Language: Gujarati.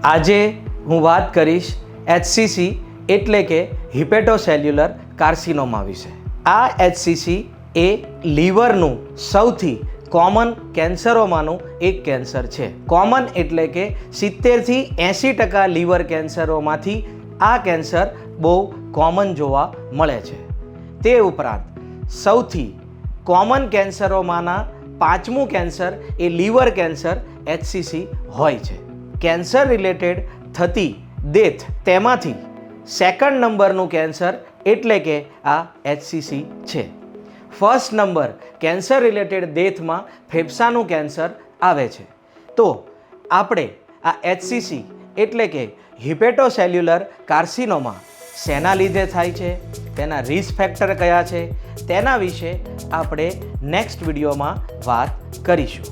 આજે હું વાત કરીશ HCC એટલે કે હિપેટોસેલ્યુલર કાર્સિનોમા વિશે. આ HCC એ લીવરનું સૌથી કોમન કેન્સરોમાંનું એક કેન્સર છે. કોમન એટલે કે 70થી 80% લીવર કેન્સરોમાંથી આ કેન્સર બહુ કોમન જોવા મળે છે. તે ઉપરાંત સૌથી કોમન કેન્સરોમાંના 5મું કેન્સર એ લીવર કેન્સર HCC હોય છે. કેન્સર રિલેટેડ થતી ડેથ તેમાંથી સેકન્ડ નંબરનું કેન્સર એટલે કે આ HCC છે. ફર્સ્ટ નંબર કેન્સર રિલેટેડ ડેથમાં ફેફસાનું કેન્સર આવે છે. તો આપણે આ HCC એટલે કે હિપેટોસેલ્યુલર કાર્સિનોમા શેના લીધે થાય છે, તેના રિસ્ક ફેક્ટર કયા છે, તેના વિશે આપણે નેક્સ્ટ વિડીયોમાં વાત કરીશું.